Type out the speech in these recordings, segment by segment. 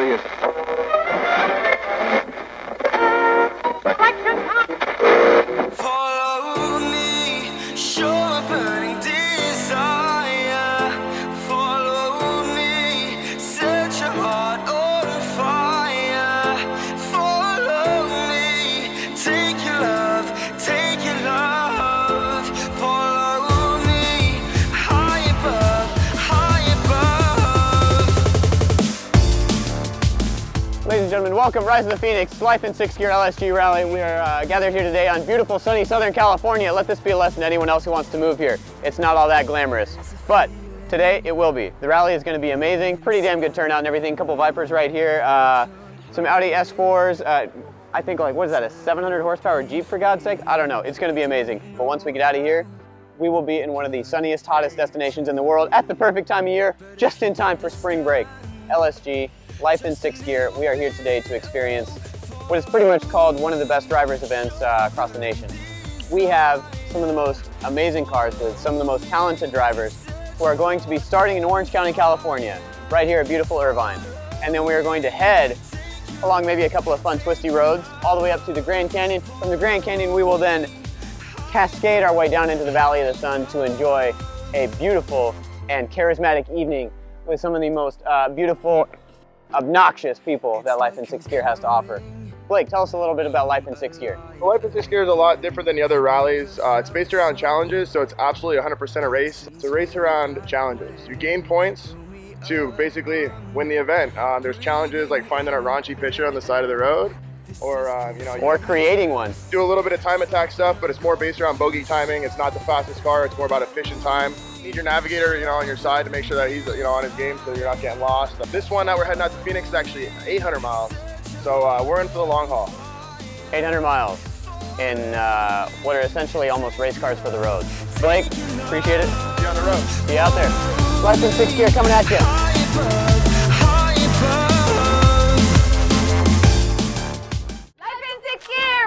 Series. Follow me, show a burning desire. Follow me, set your heart on fire. Follow me, take your love, take your love. Follow me, high above, high above. Ladies and gentlemen, welcome, Rise of the Phoenix, Life in 6th Gear LSG Rally. We are gathered here today on beautiful sunny Southern California. Let this be a lesson to anyone else who wants to move here. It's not all that glamorous, but today it will be. The rally is going to be amazing, pretty damn good turnout and everything. A couple Vipers right here, some Audi S4s, I think like, what is that, a 700 horsepower Jeep for God's sake? I don't know, it's going to be amazing. But once we get out of here, we will be in one of the sunniest, hottest destinations in the world at the perfect time of year, just in time for spring break. LSG, Life in 6th Gear. We are here today to experience what is pretty much called one of the best drivers events across the nation. We have some of the most amazing cars with some of the most talented drivers who are going to be starting in Orange County, California, right here at beautiful Irvine. And then we are going to head along maybe a couple of fun twisty roads all the way up to the Grand Canyon. From the Grand Canyon, we will then cascade our way down into the Valley of the Sun to enjoy a beautiful and charismatic evening with some of the most beautiful, obnoxious people that Life in 6th Gear has to offer. Blake, tell us a little bit about Life in 6th Gear. Well, Life in 6th Gear is a lot different than the other rallies. It's based around challenges, so it's absolutely 100% a race. It's a race around challenges. You gain points to basically win the event. There's challenges like finding a raunchy picture on the side of the road, or or creating one. Do a little bit of time attack stuff, but it's more based around bogey timing. It's not the fastest car, it's more about efficient time. You need your navigator, on your side to make sure that he's, on his game so you're not getting lost. This one that we're heading out to Phoenix is actually 800 miles. So we're in for the long haul. 800 miles in what are essentially almost race cars for the road. Blake, appreciate it. See you on the road. See you out there. Life in 6th Gear coming at you.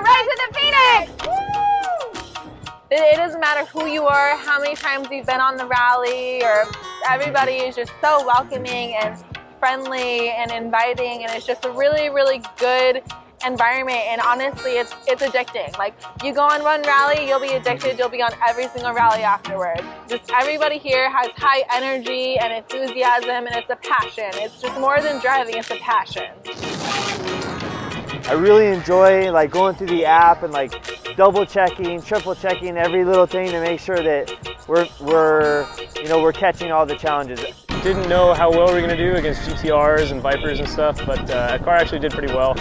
Rise of the Phoenix! Woo! It doesn't matter who you are, how many times you've been on the rally, or everybody is just so welcoming and friendly and inviting, and it's just a really, really good environment. And honestly, it's addicting. Like, you go on one rally, you'll be addicted, you'll be on every single rally afterwards. Just everybody here has high energy and enthusiasm, and it's a passion. It's just more than driving, it's a passion. I really enjoy going through the app and double checking, triple checking every little thing to make sure that we're catching all the challenges. Didn't know how well we were going to do against GTRs and Vipers and stuff, but our car actually did pretty well.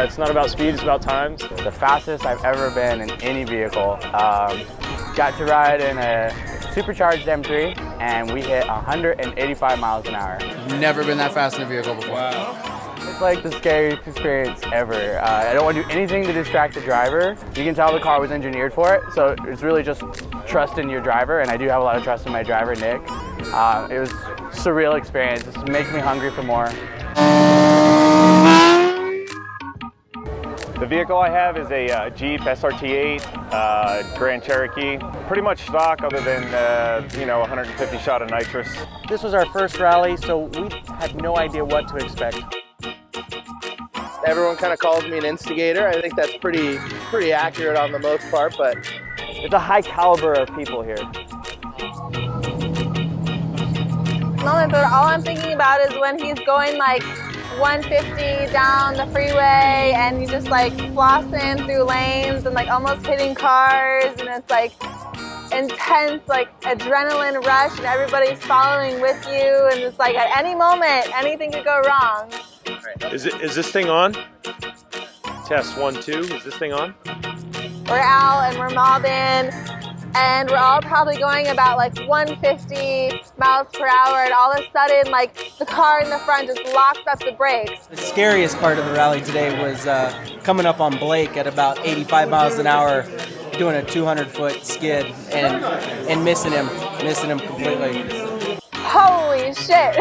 It's not about speed, it's about times. The fastest I've ever been in any vehicle. Got to ride in a supercharged M3 and we hit 185 miles an hour. Never been that fast in a vehicle before. Wow. It's like the scariest experience ever. I don't want to do anything to distract the driver. You can tell the car was engineered for it, so it's really just trust in your driver, and I do have a lot of trust in my driver, Nick. It was a surreal experience. It makes me hungry for more. The vehicle I have is a Jeep SRT8 Grand Cherokee. Pretty much stock other than 150 shot of nitrous. This was our first rally, so we had no idea what to expect. Everyone kind of calls me an instigator. I think that's pretty accurate on the most part, but it's a high caliber of people here. All I'm thinking about is when he's going 150 down the freeway and he's just flossing through lanes and almost hitting cars, and it's intense adrenaline rush and everybody's following with you, and it's at any moment anything could go wrong. Is this thing on? Test 1, 2. Is this thing on? We're out and we're mobbing, and we're all probably going about 150 miles per hour, and all of a sudden the car in the front just locks up the brakes. the scariest part of the rally today was coming up on Blake at about 85 miles an hour, doing a 200-foot skid and missing him completely. Holy shit!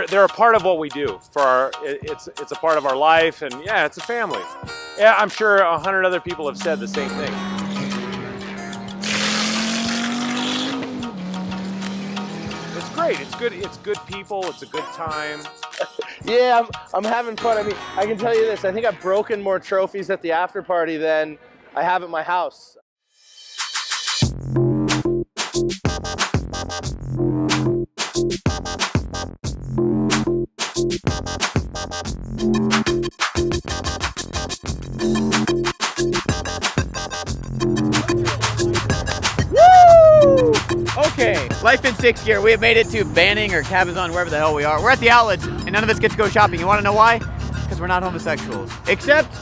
They're a part of what we do. It's a part of our life, and yeah, it's a family. Yeah, I'm sure 100 other people have said the same thing. It's great. great. It's good. It's good people. It's a good time. Yeah, I'm having fun. I mean, I can tell you this. I think I've broken more trophies at the after party than I have at my house. Okay, life in sixth gear. We have made it to Banning or Cabazon, wherever the hell we are. We're at the outlets, and none of us get to go shopping. You want to know why? Because we're not homosexuals. Except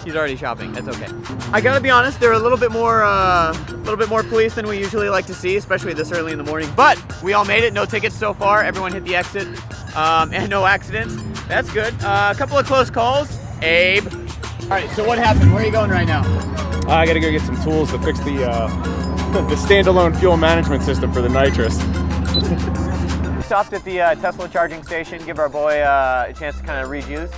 he's already shopping. That's okay. I gotta be honest. They're a little bit more police than we usually like to see, especially this early in the morning. But we all made it. No tickets so far. Everyone hit the exit, and no accidents. That's good. A couple of close calls. Abe. All right. So what happened? Where are you going right now? I got to go get some tools to fix the standalone fuel management system for the nitrous. Stopped at the Tesla charging station. Give our boy a chance to kind of read use.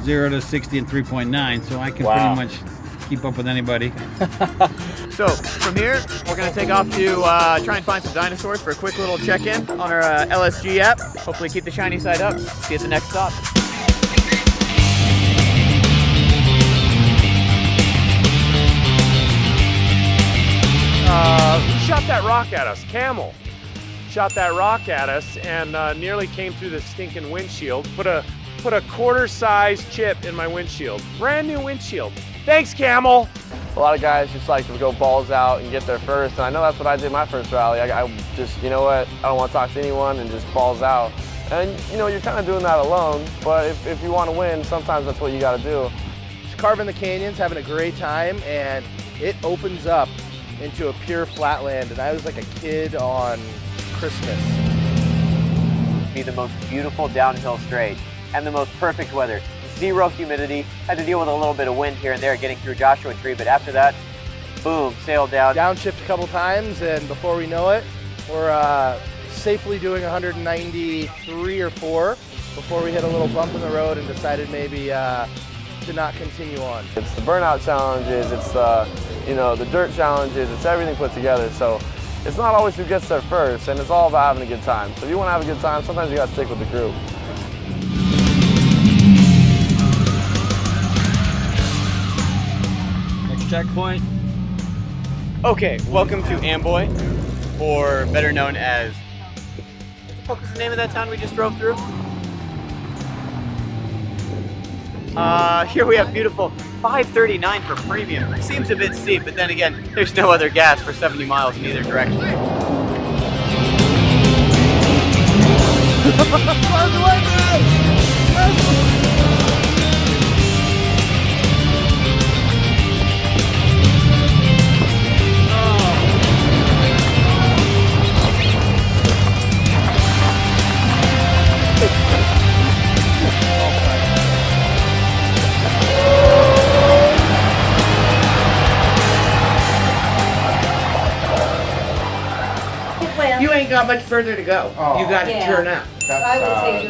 0 to 60 in 3.9, so I can pretty much keep up with anybody. So from here, we're gonna take off to try and find some dinosaurs for a quick little check-in on our LSG app. Hopefully keep the shiny side up. See you at the next stop. Who shot that rock at us? Camel shot that rock at us and nearly came through the stinking windshield. Put a quarter-size chip in my windshield. Brand new windshield. Thanks, Camel. A lot of guys just like to go balls out and get there first, and I know that's what I did my first rally. I just, you know what, I don't want to talk to anyone and just balls out. And you know, you're kind of doing that alone, but if you want to win, sometimes that's what you got to do. Just carving the canyons, having a great time, and it opens up into a pure flatland, and I was like a kid on Christmas. Be the most beautiful downhill straight and the most perfect weather. Zero humidity. Had to deal with a little bit of wind here and there getting through Joshua Tree, but after that, boom, sailed down. Downshift a couple times, and before we know it, we're safely doing 193 or 4 before we hit a little bump in the road and decided maybe to not continue on. It's the burnout challenges, it's the dirt challenges, it's everything put together. So it's not always who gets there first, and it's all about having a good time. So if you want to have a good time, sometimes you got to stick with the group. Next checkpoint. Okay, welcome to Amboy, or better known as, what was the name of that town we just drove through? Here we have beautiful $5.39 for premium. It seems a bit steep, but then again, there's no other gas for 70 miles in either direction. You ain't got much further to go. You got to turn out.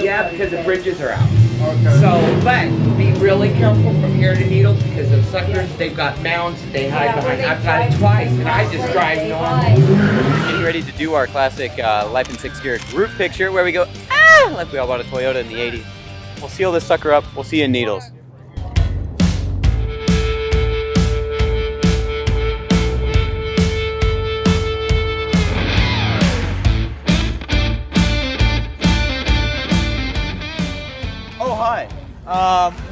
Yeah, because the bridges are out. Okay. So, but be really careful from here to Needles because those suckers, they've got mounds that they hide behind. I've got it twice, and I just drive normal. Getting ready to do our classic Life in Sixth Gear group picture where we go, like we all bought a Toyota in the 80s. We'll seal this sucker up. We'll see you in Needles.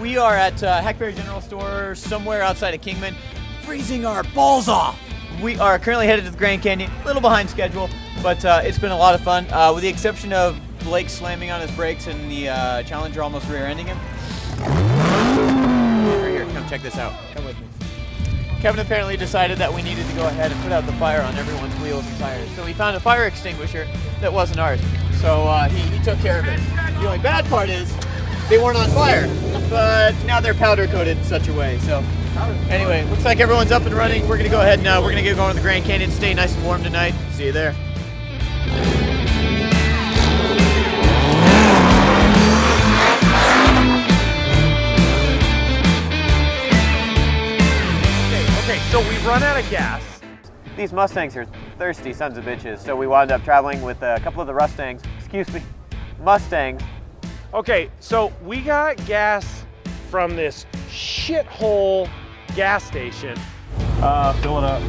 We are at Hackberry General Store somewhere outside of Kingman, freezing our balls off. We are currently headed to the Grand Canyon, a little behind schedule, but it's been a lot of fun, with the exception of Blake slamming on his brakes and the Challenger almost rear-ending him. Here, come check this out. Come with me. Kevin apparently decided that we needed to go ahead and put out the fire on everyone's wheels and tires, so he found a fire extinguisher that wasn't ours, so he took care of it. The only bad part is they weren't on fire, but now they're powder coated in such a way. So anyway, looks like everyone's up and running. We're gonna go ahead and we're gonna get going to the Grand Canyon. Stay nice and warm tonight. See you there. Okay, so we run out of gas. These Mustangs are thirsty sons of bitches, so we wound up traveling with a couple of the Rustangs. excuse me, Mustangs. Okay, so we got gas from this shithole gas station. Fill it up.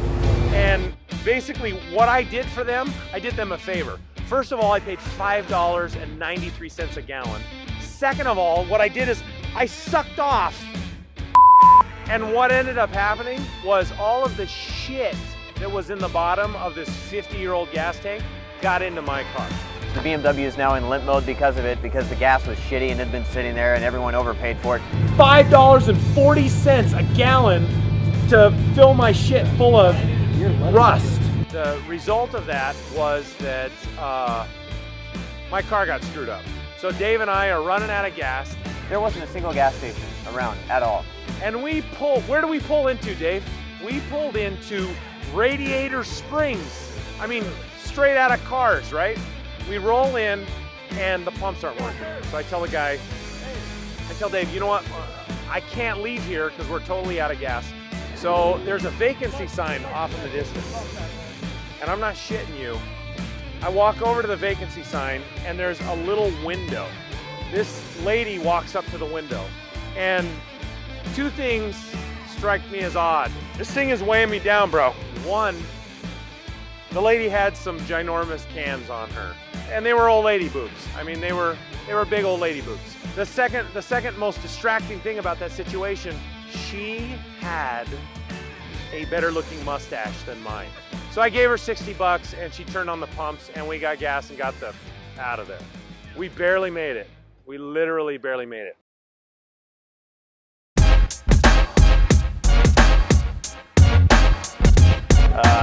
And basically what I did for them, I did them a favor. First of all, I paid $5.93 a gallon. Second of all, what I did is I sucked off. And what ended up happening was all of the shit that was in the bottom of this 50-year-old gas tank got into my car. The BMW is now in limp mode because of it, because the gas was shitty and had been sitting there and everyone overpaid for it. $5.40 a gallon to fill my shit full of rust. The result of that was that my car got screwed up. So Dave and I are running out of gas. There wasn't a single gas station around at all. And we pulled, where do we pull into, Dave? We pulled into Radiator Springs. I mean, straight out of cars, right? We roll in and the pumps aren't working. So I tell the guy, I tell Dave, you know what? I can't leave here because we're totally out of gas. So there's a vacancy sign off in the distance. And I'm not shitting you. I walk over to the vacancy sign and there's a little window. This lady walks up to the window and two things strike me as odd. This thing is weighing me down, bro. One, the lady had some ginormous cans on her and they were old lady boobs. I mean, they were big old lady boobs. The second most distracting thing about that situation, she had a better looking mustache than mine. So I gave her 60 bucks and she turned on the pumps and we got gas and got the out of there. We barely made it. We literally barely made it.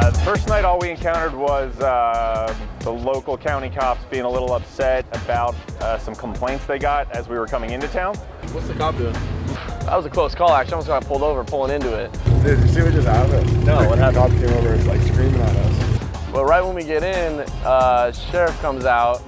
The first night all we encountered was the local county cops being a little upset about some complaints they got as we were coming into town. What's the cop doing? That was a close call, actually. I almost got pulled over pulling into it. Did you see what just happened? No, what happened? The cop came over like screaming at us. Well, right when we get in, sheriff comes out,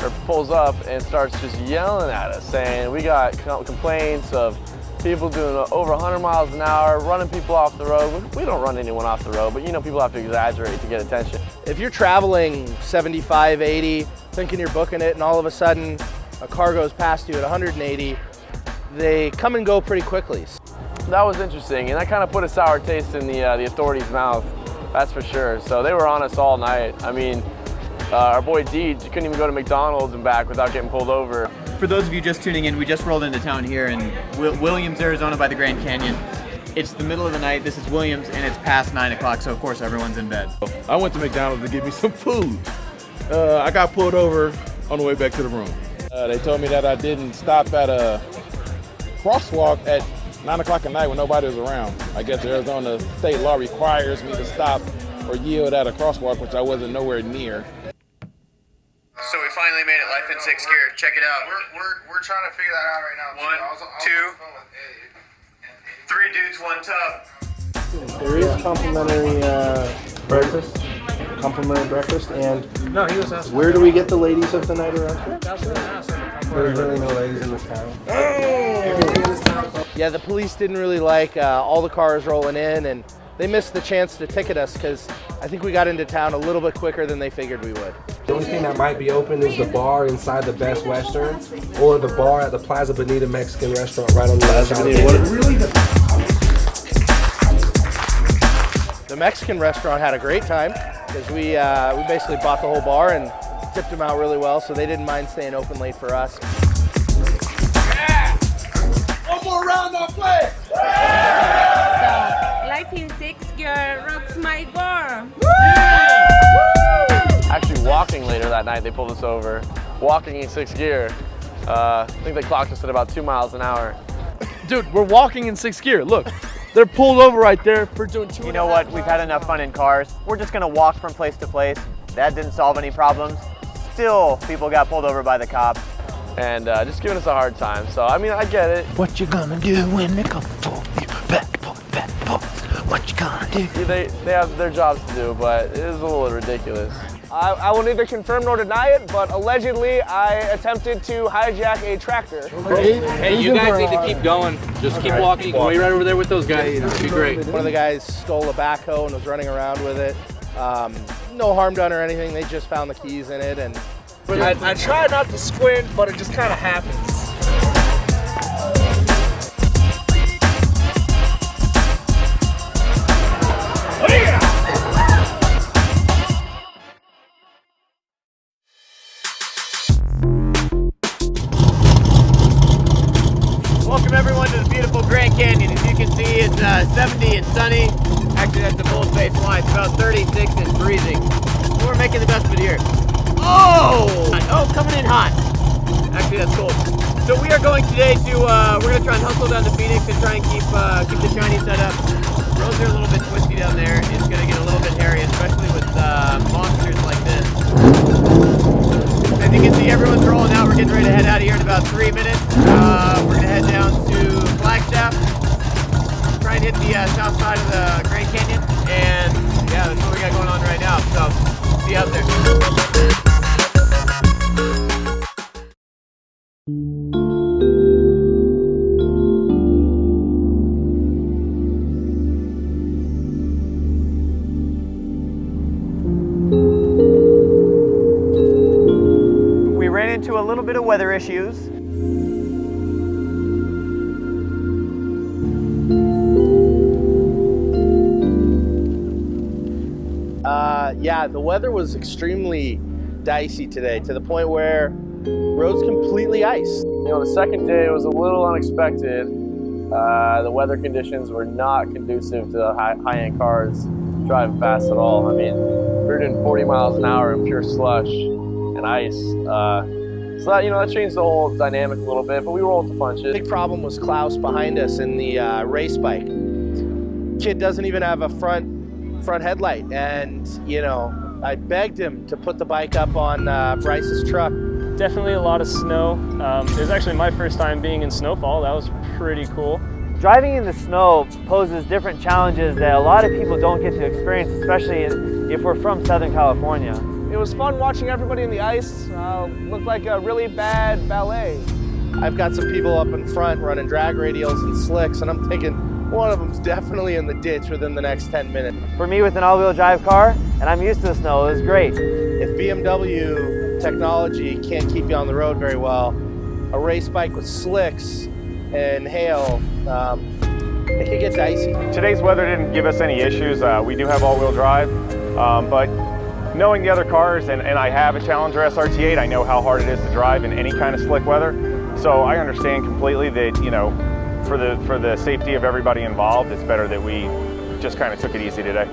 or pulls up and starts just yelling at us, saying we got complaints of people doing over 100 miles an hour, running people off the road. We don't run anyone off the road, but you know, people have to exaggerate to get attention. If you're traveling 75, 80, thinking you're booking it, and all of a sudden a car goes past you at 180, they come and go pretty quickly. That was interesting, and that kind of put a sour taste in the authorities' mouth, that's for sure. So they were on us all night. I mean, our boy Deej, you couldn't even go to McDonald's and back without getting pulled over. For those of you just tuning in, we just rolled into town here in Williams, Arizona by the Grand Canyon. It's the middle of the night, this is Williams, and it's past 9 o'clock, so of course everyone's in bed. I went to McDonald's to get me some food. I got pulled over on the way back to the room. They told me that I didn't stop at a crosswalk at 9 o'clock at night when nobody was around. I guess Arizona state law requires me to stop or yield at a crosswalk, which I wasn't nowhere near. So we finally made it, life in 6th gear. Check it out. We're trying to figure that out right now. 1, 2, 3 dudes, 1 tub. There is complimentary breakfast. Complimentary breakfast, and No, he was asking. where do we get the ladies of the night around here? That's what I asked him. There's really no ladies in this town. Yeah, the police didn't really like all the cars rolling in, and they missed the chance to ticket us because I think we got into town a little bit quicker than they figured we would. The only thing that might be open is the bar inside the Best Western or the bar at the Plaza Bonita Mexican restaurant right on the other side. The Mexican restaurant had a great time because we basically bought the whole bar and tipped them out really well, so they didn't mind staying open late for us. One more round on play! Life in 6th gear rocks my bar. Actually walking later that night, they pulled us over. Walking in 6th gear. I think they clocked us at about 2 miles an hour. Dude, we're walking in 6th gear. Look, they're pulled over right there for doing 2. You know what? We've had enough fun in cars. We're just gonna walk from place to place. That didn't solve any problems. Still, people got pulled over by the cops. And just giving us a hard time. So, I mean, I get it. What you gonna do when they come for you? Bad boys, what you gonna do? They have their jobs to do, but it is a little ridiculous. I will neither confirm nor deny it, but allegedly I attempted to hijack a tractor. Hey, you guys need to keep going. Just keep walking. Go right over there with those guys. It'll be great. One of the guys stole a backhoe and was running around with it. No harm done or anything. They just found the keys in it, and I try not to squint, but it just kind of happens. Welcome everyone to the beautiful Grand Canyon. As you can see, it's 70 and sunny. Actually, that's the bold-faced line. It's about 36 and freezing. We're making the best of it here. Oh, coming in hot. Actually, that's cool. So we are going today to, we're going to try and hustle down to Phoenix and try and keep the Chinese set up. Roads are a little bit twisty down there. It's going to get a little bit hairy, especially with monsters like this. As you can see, everyone's rolling out. We're getting ready to head out of here in about 3 minutes. We're going to head down to Flagstaff, try and hit the south side of the Grand Canyon, and yeah, that's what we got going on right now. So, see you out there. We ran into a little bit of weather issues. Yeah, the weather was extremely dicey today, to the point where roads completely iced. You know, the second day was a little unexpected. The weather conditions were not conducive to high-end cars driving fast at all. I mean, we were doing 40 miles an hour in pure slush and ice. So that, you know, that changed the whole dynamic a little bit, but we rolled to punch it. Big problem was Klaus behind us in the race bike. Kid doesn't even have a front headlight, and you know, I begged him to put the bike up on Bryce's truck. Definitely a lot of snow. It was actually my first time being in snowfall. That was pretty cool. Driving in the snow poses different challenges that a lot of people don't get to experience, especially if we're from Southern California. It was fun watching everybody in the ice. Looked like a really bad ballet. I've got some people up in front running drag radials and slicks, and I'm thinking one of them's definitely in the ditch within the next 10 minutes. For me, with an all-wheel drive car, and I'm used to the snow, it was great. If BMW technology can't keep you on the road very well, a race bike with slicks and hail, it could get dicey. Today's weather didn't give us any issues. We do have all-wheel drive, but knowing the other cars, and I have a Challenger SRT8, I know how hard it is to drive in any kind of slick weather. So I understand completely that, you know, for the safety of everybody involved, it's better that we just kind of took it easy today.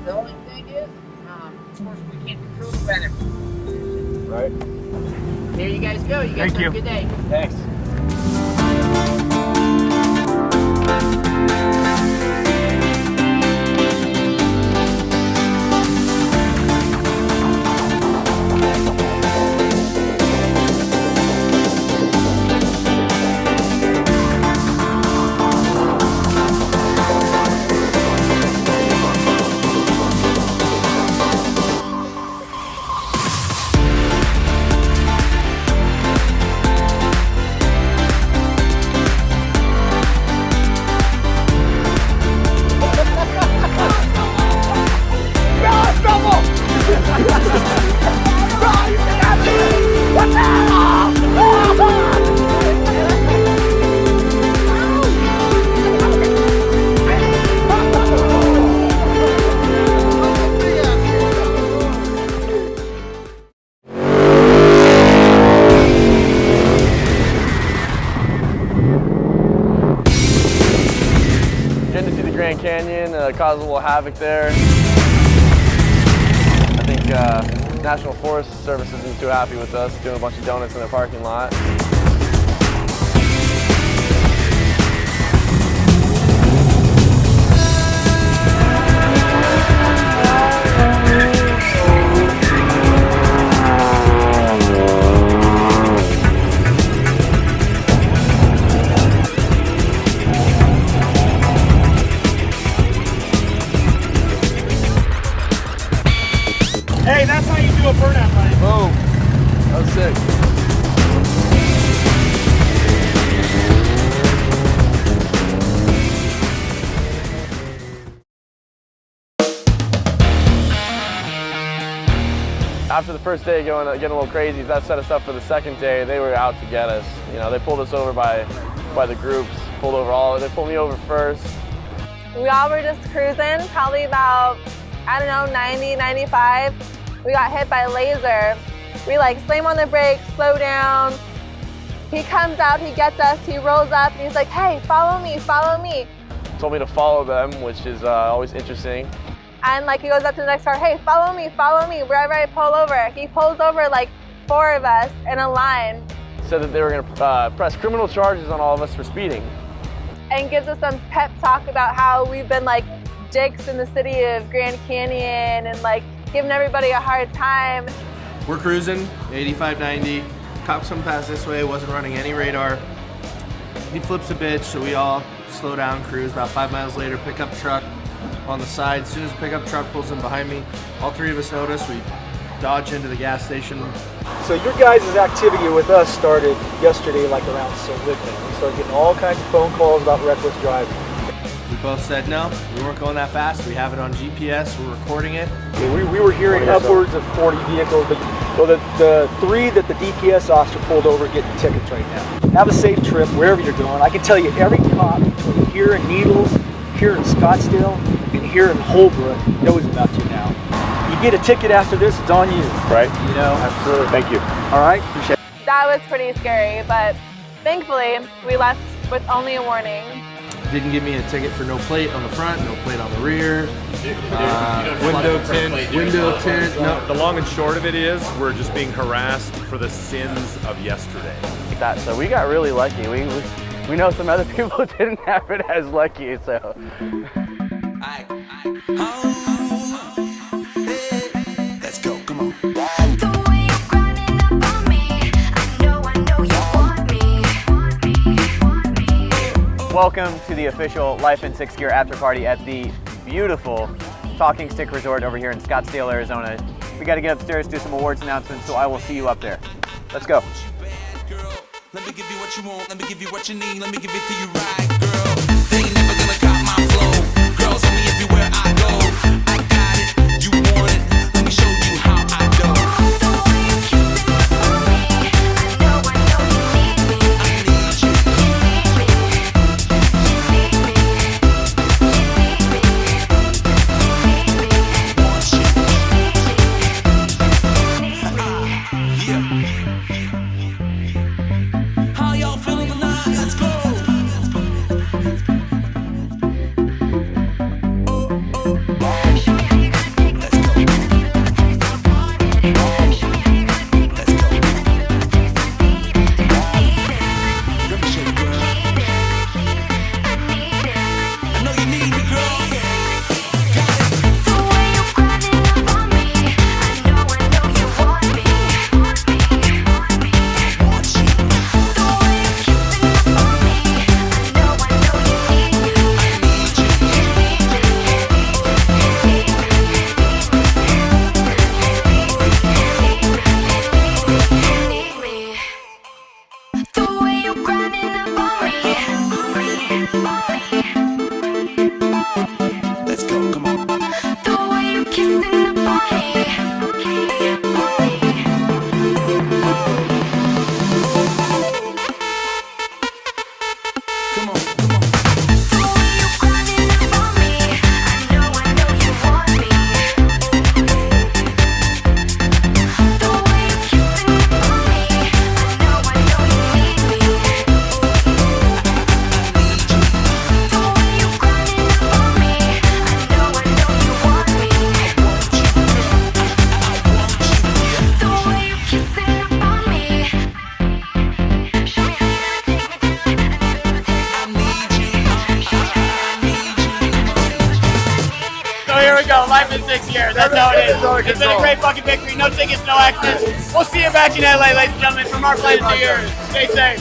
The only thing is, of course, we can't control the weather. Right. There you guys go. You guys have a good day. Thanks. Getting to see the Grand Canyon, caused a little havoc there. I think National Forest Service isn't too happy with us doing a bunch of donuts in their parking lot. Hey, that's how you do a burnout, buddy. Boom. That was sick. after the first day getting a little crazy, that set us up for the second day. They were out to get us. You know, they pulled us over by the groups, pulled over they pulled me over first. We all were just cruising, probably about, I don't know, 90, 95. We got hit by a laser. We like slam on the brakes, slow down. He comes out, he gets us, he rolls up, and he's like, hey, follow me, follow me. Told me to follow them, which is always interesting. And like he goes up to the next car, hey, follow me, wherever I pull over. He pulls over like 4 of us in a line. Said that they were gonna press criminal charges on all of us for speeding. And gives us some pep talk about how we've been like dicks in the city of Grand Canyon and like giving everybody a hard time. We're cruising, 85, 90. Cops come past this way, wasn't running any radar. He flips a bitch, so we all slow down, cruise. About 5 miles later, pickup truck on the side. As soon as the pickup truck pulls in behind me, all 3 of us notice. We dodge into the gas station. So your guys' activity with us started yesterday, like around Silvica. We started getting all kinds of phone calls about reckless driving. We both said no, we weren't going that fast. We have it on GPS, we're recording it. Yeah, we were hearing upwards of 40 vehicles, but well, the 3 that the DPS officer pulled over getting tickets right now. Have a safe trip wherever you're going. I can tell you every cop between here in Needles, here in Scottsdale, and here in Holbrook knows about you now. You get a ticket after this, it's on you. Right. You know? Absolutely. Thank you. All right. Appreciate it. That was pretty scary, but thankfully we left with only a warning. Didn't give me a ticket for no plate on the front, no plate on the rear. Window tint. No. The long and short of it is we're just being harassed for the sins of yesterday. So we got really lucky. We know some other people didn't have it as lucky, so. Let's go, come on. Welcome to the official Life in 6th Gear after party at the beautiful Talking Stick Resort over here in Scottsdale, Arizona. We got to get upstairs, do some awards announcements, so I will see you up there. Let's go. Let me give you what you want, let me give you what you need, let me give it to you right, girl. They ain't never gonna cop my flow. Girls on me everywhere I go. I got it, you want it, let me show you how I do. The way you kissing on me, I know you need me. I need you. How y'all feeling tonight? Let's go. Life in 6 years. That's how it is. It's been a great fucking victory. No tickets, no accidents. We'll see you back in LA, ladies and gentlemen, from our planet to yours. Stay safe.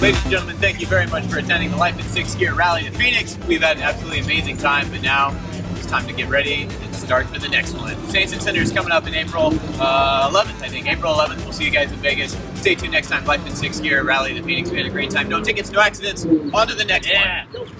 Ladies and gentlemen, thank you very much for attending the Life in 6th Gear Rally to Phoenix. We've had an absolutely amazing time, but now it's time to get ready and start for the next one. Saints and Sinners coming up in April 11th, I think. April 11th, we'll see you guys in Vegas. Stay tuned next time. Life in 6th Gear Rally the Phoenix. We had a great time. No tickets, no accidents. On to the next one.